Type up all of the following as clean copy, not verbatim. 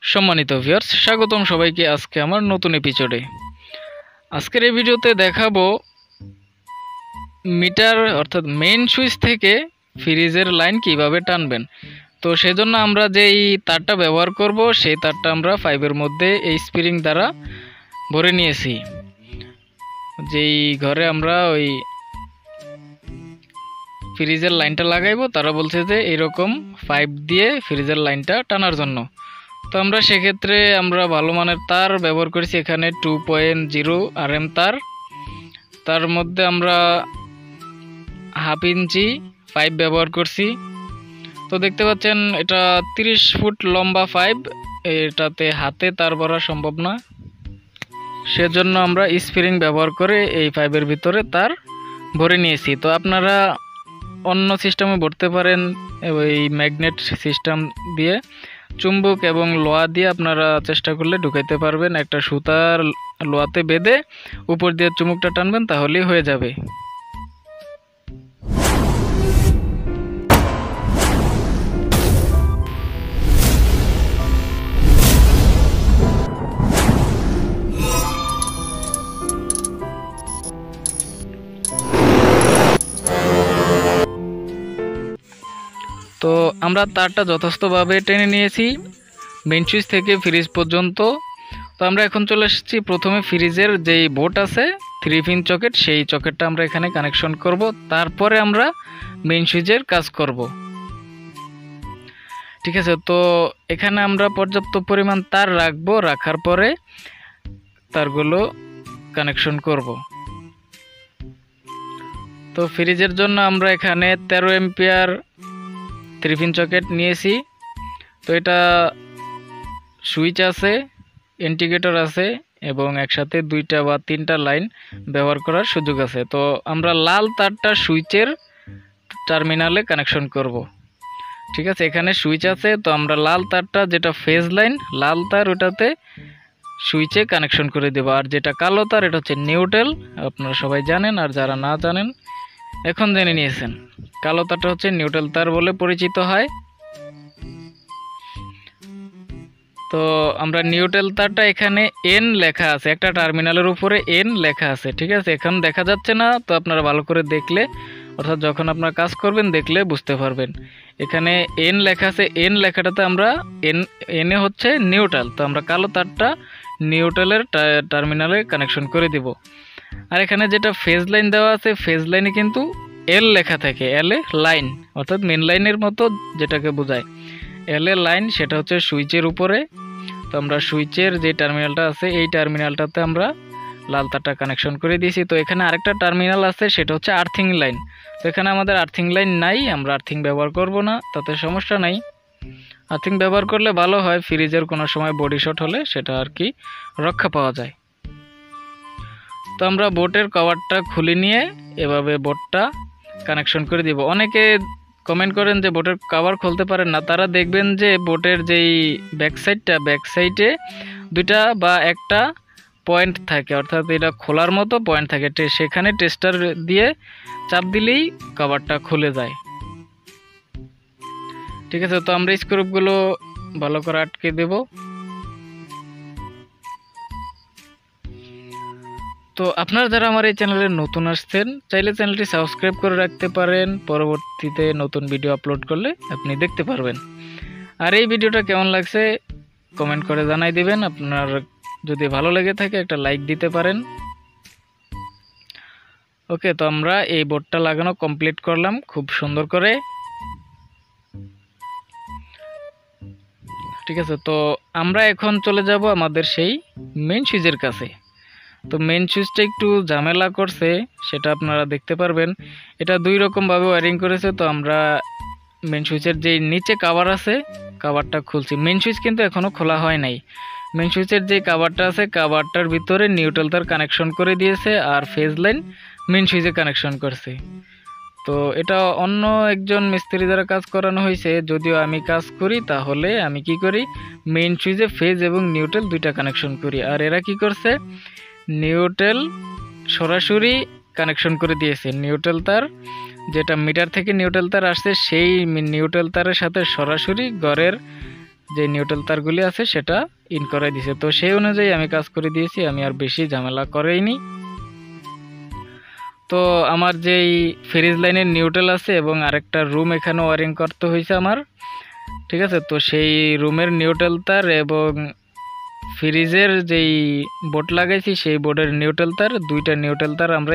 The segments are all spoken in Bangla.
সম্মানিত ভিউয়ার্স, স্বাগতম সবাইকে আজকে আমার নতুন এপিসোডে। আজকের এই ভিডিওতে দেখাবো মিটার অর্থাৎ মেইন সুইচ থেকে ফ্রিজের লাইন কিভাবে টানবেন। তো সেজন্য আমরা যেই তারটা ব্যবহার করব সেই তারটা আমরা পাইপের মধ্যে এই স্প্রিং দ্বারা ভরে নিয়েছি। যেই ঘরে আমরা ওই ফ্রিজের লাইনটা লাগাইবো তারা বলছে যে এরকম পাইপ দিয়ে ফ্রিজের লাইনটা টানার জন্য। তো আমরা সেক্ষেত্রে আমরা ভালো মানের তার ব্যবহার করেছি, এখানে 2.0 RM তার মধ্যে আমরা 1/2 ইঞ্চি পাইপ ব্যবহার করছি। তো দেখতে পাচ্ছেন এটা 30 ফুট লম্বা পাইপ, এটাতে হাতে তার ভরা সম্ভব না, সেজন্য আমরা স্প্রিং ব্যবহার করে এই পাইপের ভিতরে তার ভরে নিয়েছি। তো আপনারা অন্য সিস্টেমে ভরতে পারেন, ওই ম্যাগনেট সিস্টেম দিয়ে, চুম্বক এবং লোহা দিয়ে আপনারা চেষ্টা করলে ঢুকাইতে পারবেন। একটা সুতার লোহাতে বেঁধে উপর দিয়ে চুম্বকটা টানবেন, তাহলেই হয়ে যাবে। তো আমরা তারটা যথেষ্টভাবে টেনে নিয়েছি মেইন সুইচ থেকে ফ্রিজ পর্যন্ত। তো আমরা এখন চলে এসেছি প্রথমে ফ্রিজের যেই বোর্ড আছে 3 পিন সকেট, সেই সকেটটা আমরা এখানে কানেকশন করব, তারপরে আমরা মেইন সুইচের কাজ করব। ঠিক আছে, তো এখানে আমরা পর্যাপ্ত পরিমাণ তার রাখবো, রাখার পরে তারগুলো কানেকশন করব। তো ফ্রিজের জন্য আমরা এখানে 13 এম্পিয়ার 3 পিন সকেট নিয়েছি। তো এটা সুইচ আছে, ইন্ডিকেটর আছে এবং একসাথে 2টা বা 3টা লাইন ব্যবহার করার সুযোগ আছে। তো আমরা লাল তারটা সুইচের টার্মিনালে কানেকশন করব। ঠিক আছে, এখানে সুইচ আছে, তো আমরা লাল তারটা যেটা ফেজ লাইন লাল তার ওটাতে সুইচে কানেকশন করে দেব। আর যেটা কালো তার এটা হচ্ছে নিউট্রাল, আপনারা সবাই জানেন, আর যারা না জানেন এখন জেনে নিয়েছেন। কালো তারটা হচ্ছে নিউট্রাল তার বলে পরিচিত হয়। তো আমরা নিউট্রাল তারটা এখানে এন লেখা আছে, একটা টার্মিনালের উপরে এন লেখা আছে। ঠিক আছে, এখন দেখা যাচ্ছে না, তো আপনারা ভালো করে দেখলে, অর্থাৎ যখন আপনারা কাজ করবেন দেখলে বুঝতে পারবেন। এখানে এন লেখা আছে, এন লেখাটাতে আমরা এনে হচ্ছে নিউট্রাল। তো আমরা কালো তারটা নিউট্রালের টার্মিনালে কানেকশন করে দিব। আর এখানে যেটা ফেজ লাইন দেওয়া আছে, ফেজ লাইনে কিন্তু এল লেখা থাকে, এল এ লাইন, অর্থাৎ মেন লাইনের মতো যেটাকে বোঝায়। এল এ লাইন সেটা হচ্ছে সুইচের উপরে। তো আমরা সুইচের যে টার্মিনালটা আছে এই টার্মিনালটাতে আমরা লাল তারটা কানেকশন করে দিয়েছি। তো এখানে আরেকটা টার্মিনাল আছে, সেটা হচ্ছে আর্থিং লাইন। তো এখানে আমাদের আর্থিং লাইন নাই, আমরা আর্থিং ব্যবহার করব না, তাতে সমস্যা নাই। আর্থিং ব্যবহার করলে ভালো হয়, ফ্রিজের কোনো সময় বডি শর্ট হলে সেটা আর কি রক্ষা পাওয়া যায়। তো আমরা বোর্ডের কভারটা খুলে নিয়ে এভাবে বোর্ডটা কানেকশন করে দিব। অনেকে কমেন্ট করেন যে বোটের কভার খুলতে পারেন না, তারা দেখবেন যে বোটের যেই ব্যাক সাইডে 2টা বা 1টা পয়েন্ট থাকে, অর্থাৎ এটা খোলার মতো পয়েন্ট থাকে, সেখানে টেস্টার দিয়ে চাপ দিলেই কভারটা খুলে যায়। ঠিক আছে, তো আমরা স্ক্রুপগুলো ভালো করে আটকে দেব। তো আপনারা যারা আমার এই চ্যানেলে নতুন আসছেন, চাইলে চ্যানেলটি সাবস্ক্রাইব করে রাখতে পারেন, পরবর্তীতে নতুন ভিডিও আপলোড করলে আপনি দেখতে পারবেন। আর এই ভিডিওটা কেমন লাগছে কমেন্ট করে জানাই দিবেন। আপনার যদি ভালো লেগে থাকে একটা লাইক দিতে পারেন। ওকে, তো আমরা এই বোর্ডটা লাগানো কমপ্লিট করলাম খুব সুন্দর করে। ঠিক আছে, তো আমরা এখন চলে যাব আমাদের সেই মেইন সুইচের কাছে। তো মেইন সুইচটা একটু ঝামেলা করছে, সেটা আপনারা দেখতে পারবেন। এটা 2 রকমভাবে ওয়্যারিং করেছে। তো আমরা মেইন সুইচের যেই নিচে কভার আছে কভারটা খুলছি, মেইন সুইচ কিন্তু এখনও খোলা হয় নাই। মেইন সুইচের যে কভারটা আছে কভারটার ভিতরে নিউট্রাল তার কানেকশন করে দিয়েছে, আর ফেজ লাইন মেইন সুইচে কানেকশন করছে। তো এটা অন্য একজন মিস্ত্রি দ্বারা কাজ করানো হয়েছে, যদিও আমি কাজ করি তাহলে আমি কি করি, মেইন সুইচে ফেজ এবং নিউট্রাল 2টা কানেকশন করি। আর এরা কি করছে, নিউট্রাল সরাসরি কানেকশন করে দিয়েছে। নিউট্রাল তার যেটা মিটার থেকে নিউট্রাল তার আসছে, সেই নিউট্রাল তারের সাথে সরাসরি ঘরের যে নিউট্রাল তারগুলি আছে সেটা ইন করে দিছে। তো সেই অনুযায়ী আমি কাজ করে দিয়েছি, আমি আর বেশি ঝামেলা করেইনি। তো আমার যেই ফ্রিজ লাইনের নিউট্রাল আছে এবং আরেকটা রুম এখানে ওয়ারিং করতে হয়েছে আমার, ঠিক আছে। তো সেই রুমের নিউট্রাল তার এবং ফ্রিজের যেই বোর্ড লাগাইছি সেই বোর্ডের নিউট্রাল তার, দুইটা নিউট্রাল তার আমরা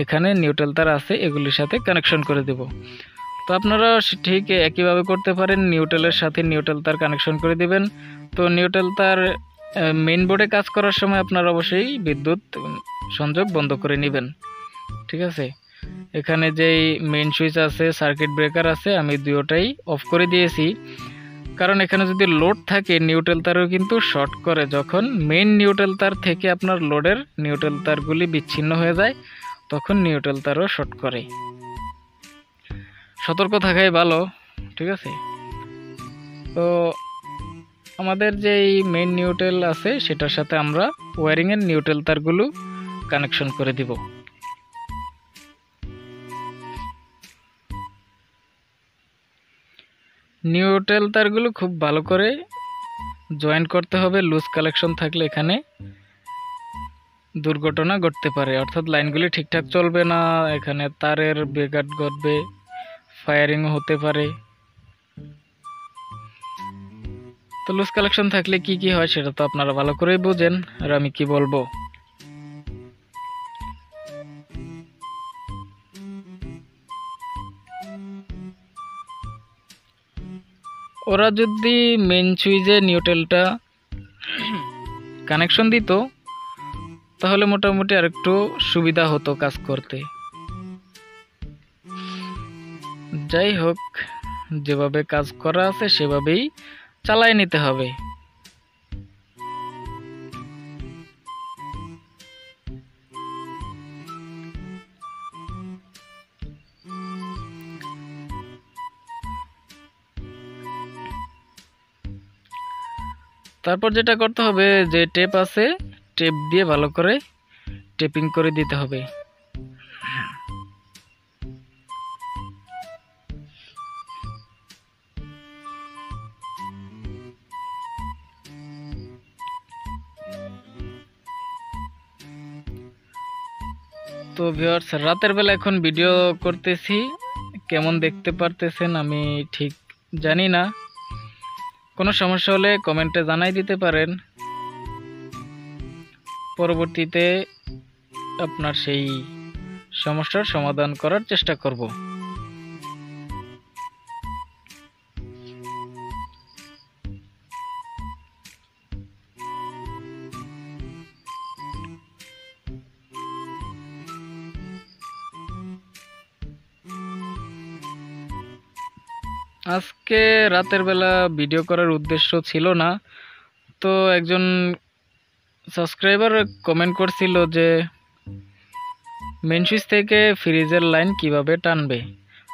এখানে নিউট্রাল তার আছে এগুলির সাথে কানেকশন করে দেব। তো আপনারা ঠিক একইভাবে করতে পারেন, নিউট্রালের সাথে নিউট্রাল তার কানেকশন করে দিবেন। তো নিউট্রাল তার মেইন বোর্ডে কাজ করার সময় আপনারা অবশ্যই বিদ্যুৎ সংযোগ বন্ধ করে নেবেন, ঠিক আছে। এখানে যেই মেইন সুইচ আছে, সার্কিট ব্রেকার আছে, আমি দুটোটাই অফ করে দিয়েছি। কারণ এখানে যদি লোড থাকে নিউট্রাল তারও কিন্তু শর্ট করে, যখন মেইন নিউট্রাল তার থেকে আপনার লোডের নিউট্রাল তারগুলি বিচ্ছিন্ন হয়ে যায় তখন নিউট্রাল তারও শর্ট করে। সতর্ক থাকাই ভালো, ঠিক আছে। তো আমাদের যেই মেইন নিউট্রাল আছে সেটার সাথে আমরা ওয়্যারিংয়ের নিউট্রাল তারগুলো কানেকশন করে দিব। নিউট্রাল তারগুলো খুব ভালো করে জয়েন্ট করতে হবে, লুজ কালেকশন থাকলে এখানে দুর্ঘটনা ঘটতে পারে, অর্থাৎ লাইনগুলি ঠিকঠাক চলবে না, এখানে তারের ব্রেকআউট ঘটবে, ফায়ারিংও হতে পারে। তো লুজ কালেকশন থাকলে কি কি হয় সেটা তো আপনারা ভালো করেই বুঝেন, আর আমি কি বলবো। ওরা যদি মেন সুইচে নিউট্রালটা কানেকশন দিত তাহলে মোটামুটি আরেকটু সুবিধা হতো কাজ করতে। যাই হোক, যেভাবে কাজ করা আছে সেভাবেই চালায় নিতে হবে। তারপর যেটা করতে হবে, যে টেপ আছে টেপ দিয়ে ভালো করে টেপিং করে দিতে হবে। তো ভিউয়ার্স, রাতের বেলা এখন ভিডিও করতেছি, কেমন দেখতে পারতেছেন আমি ঠিক জানি না। কোনো সমস্যা হলে কমেন্টে জানাই দিতে পারেন, পরবর্তীতে আপনার সেই সমস্যার সমাধান করার চেষ্টা করব। আজকে রাতের বেলা ভিডিও করার উদ্দেশ্য ছিল না, তো একজন সাবস্ক্রাইবার কমেন্ট করছিল যে মেন সুইচ থেকে ফ্রিজের লাইন কিভাবে টানবে।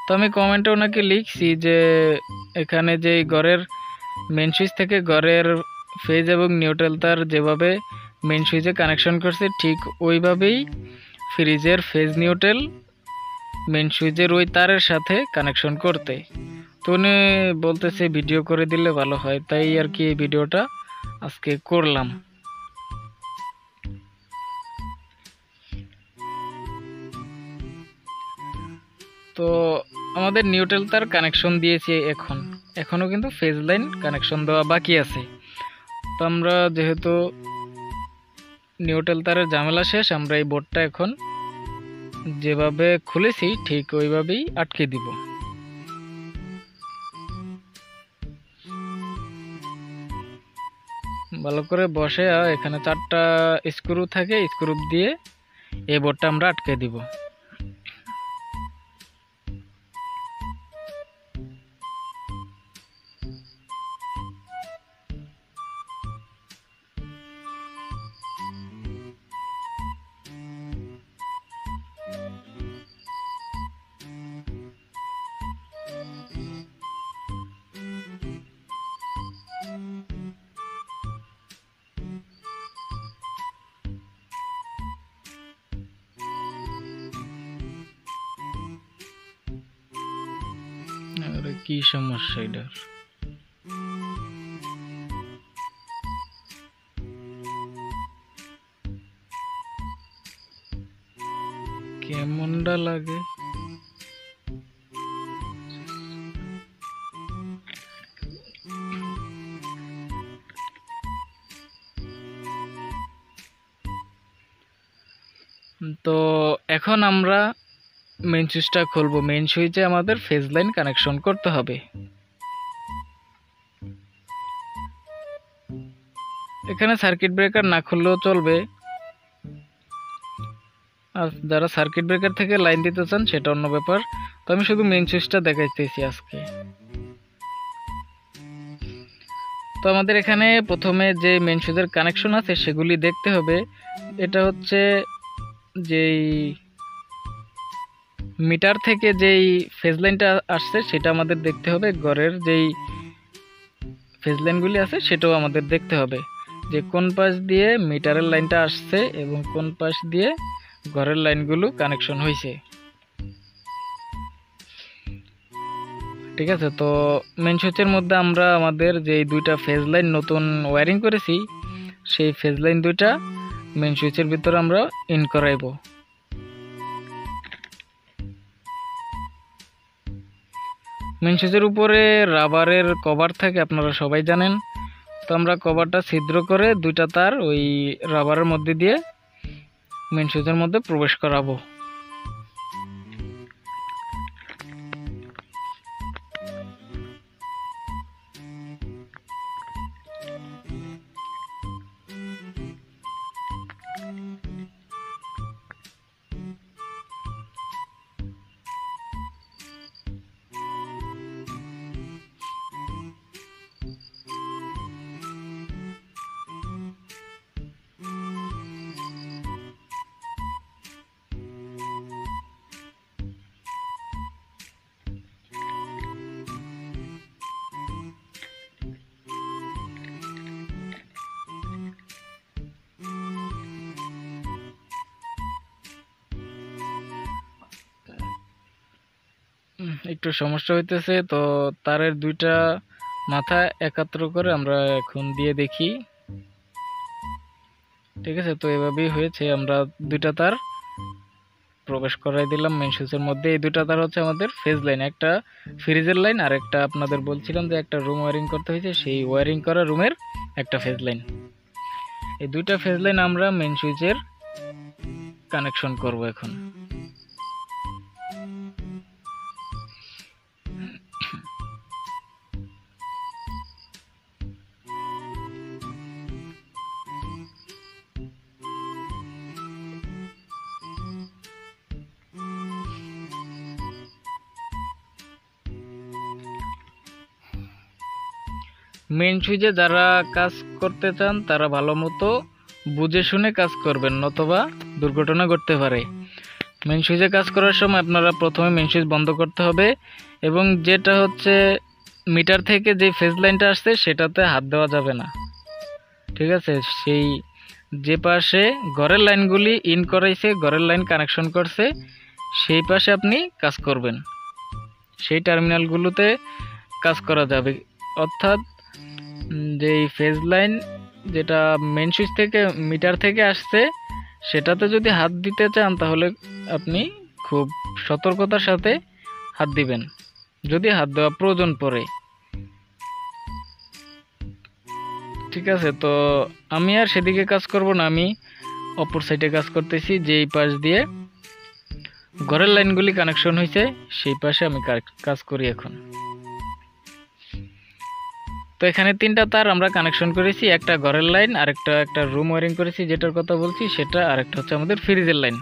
তো আমি কমেন্টে ওনাকে লিখছি যে এখানে যে ঘরের মেন সুইচ থেকে ঘরের ফেজ এবং নিউট্রাল তার যেভাবে মেন সুইচে কানেকশন করছে ঠিক ওইভাবেই ফ্রিজের ফেজ নিউট্রাল মেন সুইচের ওই তারের সাথে কানেকশন করতে। তো উনি বলতেছে ভিডিও করে দিলে ভালো হয়, তাই আর কি এই ভিডিওটা আজকে করলাম। তো আমাদের নিউট্রাল তার কানেকশন দিয়েছি, এখনও কিন্তু ফেজ লাইন কানেকশন দেওয়া বাকি আছে। তো আমরা যেহেতু নিউট্রাল তারের ঝামেলা শেষ, আমরা এই বোর্ডটা এখন যেভাবে খুলেছি ঠিক ওইভাবেই আটকে দিব। ভালো করে বসে এখানে 4টা স্ক্রু থাকে, স্ক্রু দিয়ে এই বোর্ডটা আমরা আটকে দিব। কি সমস্যা এটার? কেমনটা লাগে। তো এখন আমরা মেইন সুইচটা খুলবো। মেইন সুইচে আমাদের ফেজ লাইন কানেকশন করতে হবে। এখানে সার্কিট ব্রেকার না খুললেও চলবে, আর যারা সার্কিট ব্রেকার থেকে লাইন দিতে চান সেটা অন্য ব্যাপার। তো আমি শুধু মেইন সুইচটা দেখাইতেছি আজকে। তো আমাদের এখানে প্রথমে যে মেইন সুইচের কানেকশন আছে সেগুলি দেখতে হবে। এটা হচ্ছে যেই মিটার থেকে যেই ফেজ লাইনটা আসছে সেটা আমাদের দেখতে হবে, ঘরের যেই ফেজ লাইনগুলি আছে সেটাও আমাদের দেখতে হবে, যে কোন পাশ দিয়ে মিটারের লাইনটা আসছে এবং কোন পাশ দিয়ে ঘরের লাইনগুলো কানেকশন হয়েছে। ঠিক আছে, তো মেন সুইচের মধ্যে আমরা আমাদের যে দুইটা ফেজ লাইন নতুন ওয়্যারিং করেছি সেই ফেজ লাইন দুইটা মেন সুইচের ভিতরে আমরা ইন করাইব। মেন সুইচের উপরে রাবারের কভার থাকে, আপনারা সবাই জানেন। তো আমরা কভারটা ছিদ্র করে দুইটা তার ওই রাবারের মধ্যে দিয়ে মেন সুইচের মধ্যে প্রবেশ করাবো। একটু সমস্যা হইতেছে, তো তারের দুইটা মাথা একাত্র করে আমরা এখন দিয়ে দেখি। ঠিক আছে, তো এভাবেই হয়েছে। আমরা দুইটা তার প্রবেশ করাই দিলাম মেন সুইচের মধ্যে। এই দুইটা তার হচ্ছে আমাদের ফেজ লাইন, একটা ফ্রিজের লাইন আর একটা আপনাদের বলছিলাম যে একটা রুম ওয়্যারিং করতে হয়েছে, সেই ওয়্যারিং করা রুমের একটা ফেজ লাইন। এই দুইটা ফেজ লাইন আমরা মেন সুইচের কানেকশন করব এখন। মেন সুইচে যারা কাজ করতে চান তারা ভালো মতো বুঝে শুনে কাজ করবেন, নতবা দুর্ঘটনা ঘটতে পারে। মেন সুইচে কাজ করার সময় আপনারা প্রথমে মেন সুইচ বন্ধ করতে হবে এবং যেটা হচ্ছে মিটার থেকে যে ফেজ লাইনটা আসছে সেটাতে হাত দেওয়া যাবে না। ঠিক আছে, সেই যে পাশে ঘরের লাইনগুলি ইন করাইছে, ঘরের লাইন কানেকশন করছে, সেই পাশে আপনি কাজ করবেন, সেই টার্মিনালগুলোতে কাজ করা যাবে। অর্থাৎ যেই ফেজ লাইন যেটা মেন সুইচ থেকে মিটার থেকে আসছে সেটাতে যদি হাত দিতে চান তাহলে আপনি খুব সতর্কতার সাথে হাত দিবেন, যদি হাত দেওয়া প্রয়োজন পড়ে। ঠিক আছে, তো আমি আর সেদিকে কাজ করব না, আমি অপর সাইডে কাজ করতেছি। যেই পাশ দিয়ে ঘরের লাইনগুলি কানেকশন হয়েছে সেই পাশে আমি কাজ করি এখন। তো এখানে তিনটা তার আমরা কানেকশন করেছি, একটা ঘরের লাইন, আরেকটা একটা রুম ওয়্যারিং করেছি যেটার কথা বলছি সেটা, আরেকটা হচ্ছে আমাদের ফ্রিজের লাইন।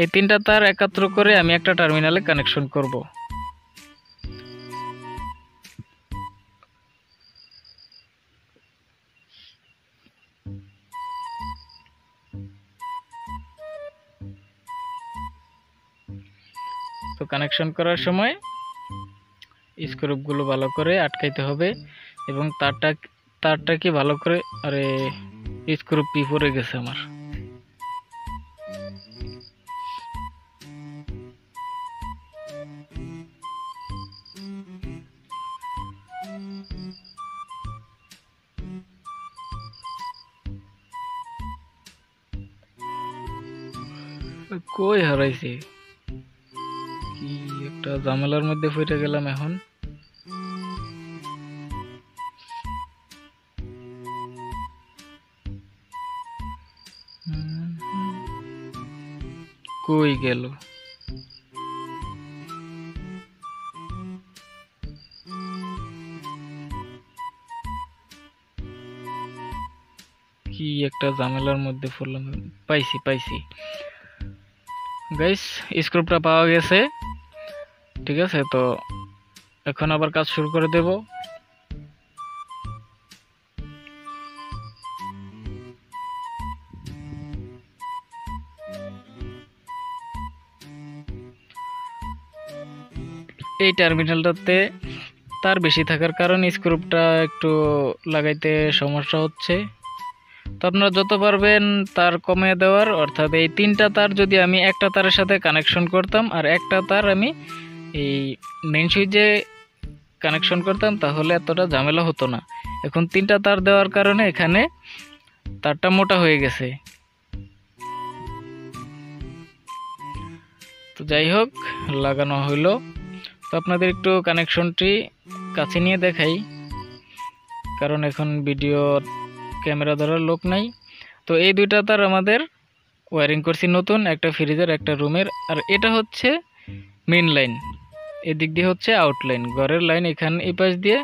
এই তিনটা তার একাত্র করে আমি একটা টার্মিনালে কানেকশন করব। তো কানেকশন করার সময় স্ক্রুপগুলো ভালো করে আটকাইতে হবে এবং তারটা কি ভালো করে, আরে স্ক্রু পি পড়ে গেছে আমার। কই হারাইছে, কি একটা ঝামেলার মধ্যে পড়ে গেলাম এখন। কই গেল? কি একটা ঝামেলার মধ্যে পড়লাম। পাইছি পাইছি গাইস, স্ক্রুপটা পাওয়া গেছে। ঠিক আছে, তো এখন আবার কাজ শুরু করে দেব। এই টার্মিনালটাতে তার বেশি থাকার কারণে স্ক্রুপটা একটু লাগাইতে সমস্যা হচ্ছে। তো আপনারা যত পারবেন তার কমিয়ে দেওয়ার, অর্থাৎ এই 3টা তার যদি আমি একটা তারের সাথে কানেকশন করতাম আর একটা তার আমি এই মেইন সুইচে কানেকশন করতাম, তাহলে এতটা ঝামেলা হতো না। এখন 3টা তার দেওয়ার কারণে এখানে তারটা মোটা হয়ে গেছে। তো যাই হোক, লাগানো হইলো। তো আপনাদের একটু কানেকশনটি কাছে নিয়ে দেখাই, কারণ এখন ভিডিও ক্যামেরা ধরার লোক নাই। তো এই 2টা তার আমাদের ওয়্যারিং করছি নতুন, একটা ফ্রিজের একটা রুমের। আর এটা হচ্ছে মেইন লাইন, এদিক দিয়ে হচ্ছে আউটলাইন, ঘরের লাইন এখানে এই পাশ দিয়ে।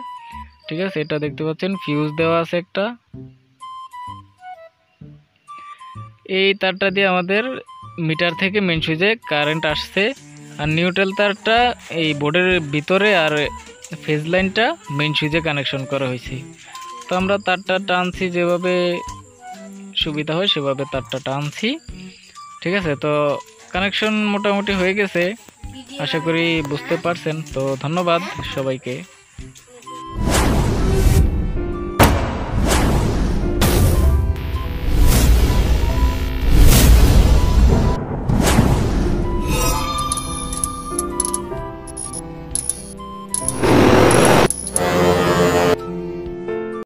ঠিক আছে, এটা দেখতে পাচ্ছেন ফিউজ দেওয়া আছে একটা। এই তারটা দিয়ে আমাদের মিটার থেকে মেইন সুইচে কারেন্ট আসছে। আর নিউট্রাল তারটা এই বোর্ডের ভিতরে, আর ফেজ লাইনটা মেইন সুইচে কানেকশন করা হয়েছে। তো আমরা তারটা টানছি যেভাবে সুবিধা হয় সেভাবে তারটা টানছি। ঠিক আছে, তো কানেকশন মোটামুটি হয়ে গেছে, আশা করি বুঝতে পারছেন। তো ধন্যবাদ সবাইকে।